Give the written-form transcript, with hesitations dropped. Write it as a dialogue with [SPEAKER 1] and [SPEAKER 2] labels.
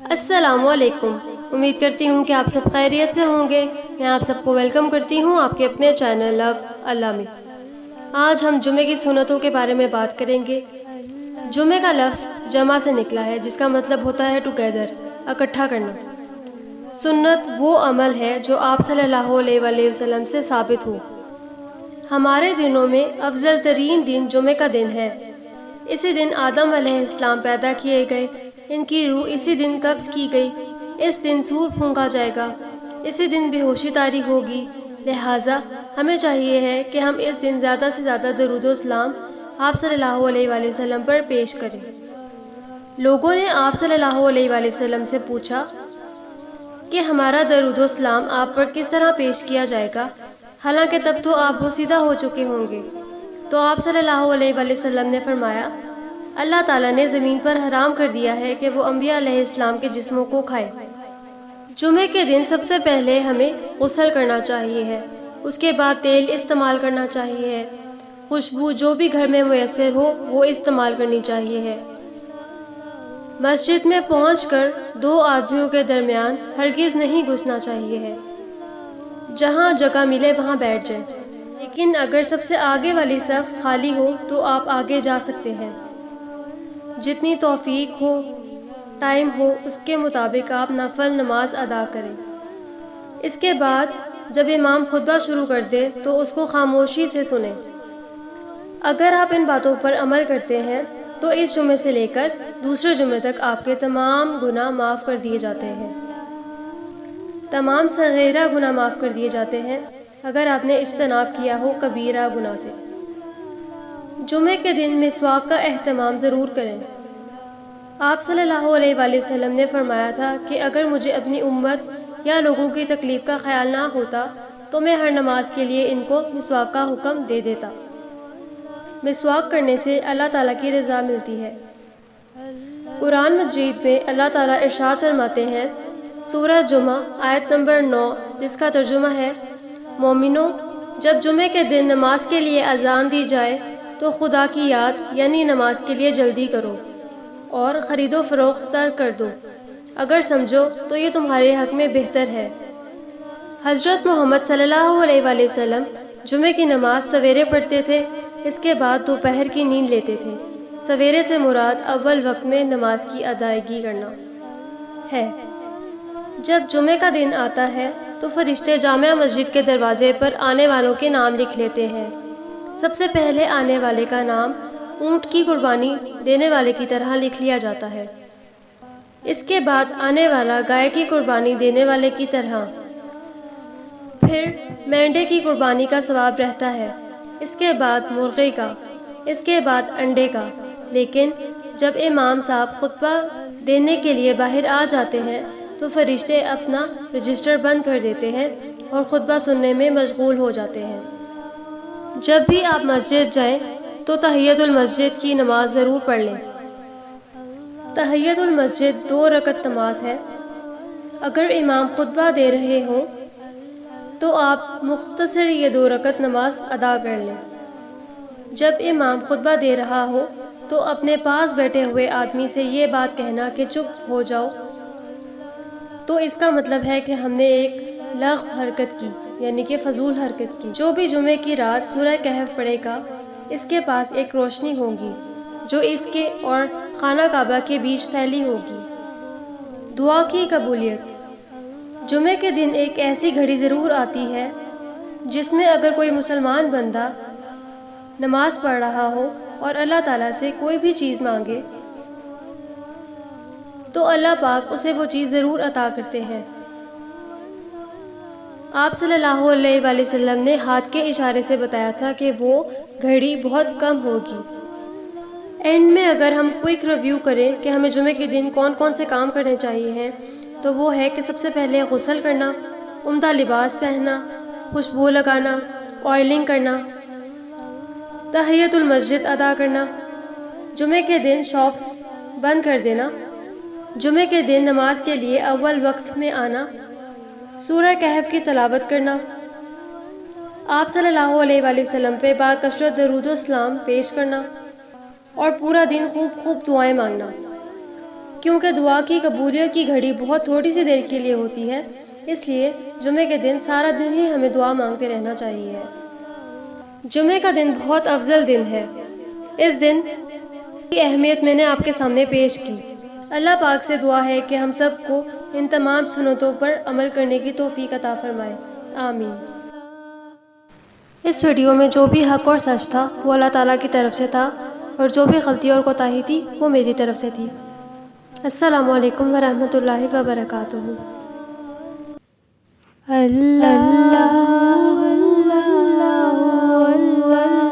[SPEAKER 1] السلام علیکم۔ امید کرتی ہوں کہ آپ سب خیریت سے ہوں گے۔ میں آپ سب کو ویلکم کرتی ہوں آپ کے اپنے چینل لو اللہ میں۔ آج ہم جمعے کی سنتوں کے بارے میں بات کریں گے۔ جمعے کا لفظ جمع سے نکلا ہے جس کا مطلب ہوتا ہے ٹوگیدر، اکٹھا کرنا۔ سنت وہ عمل ہے جو آپ صلی اللہ علیہ وآلہ وسلم سے ثابت ہو۔ ہمارے دنوں میں افضل ترین دن جمعے کا دن ہے۔ اسی دن آدم علیہ السلام پیدا کیے گئے، ان کی روح اسی دن قبض کی گئی، اس دن سور پھونکا جائے گا، اسی دن بے ہوشی طاری ہوگی۔ لہٰذا ہمیں چاہیے ہے کہ ہم اس دن زیادہ سے زیادہ درود و سلام آپ صلی اللہ علیہ وآلہ وسلم پر پیش کریں۔ لوگوں نے آپ صلی اللہ علیہ وآلہ وسلم سے پوچھا کہ ہمارا درود و سلام آپ پر کس طرح پیش کیا جائے گا، حالانکہ تب تو آپ بوسیدہ ہو چکے ہوں گے۔ تو آپ صلی اللہ علیہ وآلہ وسلم نے فرمایا، اللہ تعالیٰ نے زمین پر حرام کر دیا ہے کہ وہ انبیاء علیہ السلام کے جسموں کو کھائے۔ جمعے کے دن سب سے پہلے ہمیں غسل کرنا چاہیے ہے، اس کے بعد تیل استعمال کرنا چاہیے ہے، خوشبو جو بھی گھر میں میسر ہو وہ استعمال کرنی چاہیے ہے۔ مسجد میں پہنچ کر دو آدمیوں کے درمیان ہرگز نہیں گھسنا چاہیے ہے، جہاں جگہ ملے وہاں بیٹھ جائیں، لیکن اگر سب سے آگے والی صف خالی ہو تو آپ آگے جا سکتے ہیں۔ جتنی توفیق ہو، ٹائم ہو، اس کے مطابق آپ نفل نماز ادا کریں۔ اس کے بعد جب امام خطبہ شروع کر دے تو اس کو خاموشی سے سنیں۔ اگر آپ ان باتوں پر عمل کرتے ہیں تو اس جمعے سے لے کر دوسرے جمعے تک آپ کے تمام گناہ معاف کر دیے جاتے ہیں۔ تمام صغیرہ گناہ معاف کر دیے جاتے ہیں اگر آپ نے اجتناب کیا ہو کبیرہ گناہ سے۔ جمعے کے دن مسواک کا اہتمام ضرور کریں۔ آپ صلی اللہ علیہ وآلہ وسلم نے فرمایا تھا کہ اگر مجھے اپنی امت یا لوگوں کی تکلیف کا خیال نہ ہوتا تو میں ہر نماز کے لیے ان کو مسواک کا حکم دے دیتا۔ مسواک کرنے سے اللہ تعالیٰ کی رضا ملتی ہے۔ قرآن مجید میں اللہ تعالیٰ ارشاد فرماتے ہیں، سورہ جمعہ آیت نمبر 9، جس کا ترجمہ ہے، مومنوں، جب جمعے کے دن نماز کے لیے اذان دی جائے تو خدا کی یاد یعنی نماز کے لیے جلدی کرو اور خرید و فروخت ترک کر دو، اگر سمجھو تو یہ تمہارے حق میں بہتر ہے۔ حضرت محمد صلی اللہ علیہ وآلہ وسلم جمعے کی نماز سویرے پڑھتے تھے، اس کے بعد دوپہر کی نیند لیتے تھے۔ سویرے سے مراد اول وقت میں نماز کی ادائیگی کرنا ہے۔ جب جمعے کا دن آتا ہے تو فرشتے جامع مسجد کے دروازے پر آنے والوں کے نام لکھ لیتے ہیں۔ سب سے پہلے آنے والے کا نام اونٹ کی قربانی دینے والے کی طرح لکھ لیا جاتا ہے، اس کے بعد آنے والا گائے کی قربانی دینے والے کی طرح، پھر مینڈے کی قربانی کا ثواب رہتا ہے، اس کے بعد مرغے کا، اس کے بعد انڈے کا۔ لیکن جب امام صاحب خطبہ دینے کے لیے باہر آ جاتے ہیں تو فرشتے اپنا رجسٹر بند کر دیتے ہیں اور خطبہ سننے میں مشغول ہو جاتے ہیں۔ جب بھی آپ مسجد جائیں تو تحیۃ المسجد کی نماز ضرور پڑھ لیں۔ تحیۃ المسجد 2 رکعت نماز ہے۔ اگر امام خطبہ دے رہے ہوں تو آپ مختصر یہ 2 رکعت نماز ادا کر لیں۔ جب امام خطبہ دے رہا ہو تو اپنے پاس بیٹھے ہوئے آدمی سے یہ بات کہنا کہ چپ ہو جاؤ، تو اس کا مطلب ہے کہ ہم نے ایک لغو حرکت کی، یعنی کہ فضول حرکت کی۔ جو بھی جمعے کی رات سورہ کہف پڑھے گا، اس کے پاس ایک روشنی ہوگی جو اس کے اور خانہ کعبہ کے بیچ پھیلی ہوگی۔ دعا کی قبولیت۔ جمعے کے دن ایک ایسی گھڑی ضرور آتی ہے جس میں اگر کوئی مسلمان بندہ نماز پڑھ رہا ہو اور اللہ تعالیٰ سے کوئی بھی چیز مانگے تو اللہ پاک اسے وہ چیز ضرور عطا کرتے ہیں۔ آپ صلی اللہ علیہ وآلہ وسلم نے ہاتھ کے اشارے سے بتایا تھا کہ وہ گھڑی بہت کم ہوگی۔ اینڈ میں اگر ہم کوئک ریویو کریں کہ ہمیں جمعے کے دن کون کون سے کام کرنے چاہیے ہیں تو وہ ہے کہ سب سے پہلے غسل کرنا، عمدہ لباس پہننا، خوشبو لگانا، آئلنگ کرنا، تحیۃ المسجد ادا کرنا، جمعے کے دن شاپس بند کر دینا، جمعے کے دن نماز کے لیے اول وقت میں آنا، سورہ کہف کی تلاوت کرنا۔ آپ صلی اللہ علیہ وآلہ وسلم پہ با کثرت درود و سلام پیش کرنا اور پورا دن خوب دعائیں مانگنا، کیونکہ دعا کی قبولیت کی گھڑی بہت تھوڑی سی دیر کے لیے ہوتی ہے، اس لیے جمعے کے دن سارا دن ہی ہمیں دعا مانگتے رہنا چاہیے۔ جمعے کا دن بہت افضل دن ہے۔ اس دن کی اہمیت میں نے آپ کے سامنے پیش کی۔ اللہ پاک سے دعا ہے کہ ہم سب کو ان تمام سنتوں پر عمل کرنے کی توفیق عطا فرمائے، آمین۔ اس ویڈیو میں جو بھی حق اور سچ تھا وہ اللہ تعالیٰ کی طرف سے تھا، اور جو بھی غلطی اور کوتاہی تھی وہ میری طرف سے تھی۔ السلام علیکم ورحمۃ اللہ وبرکاتہ۔ اللہ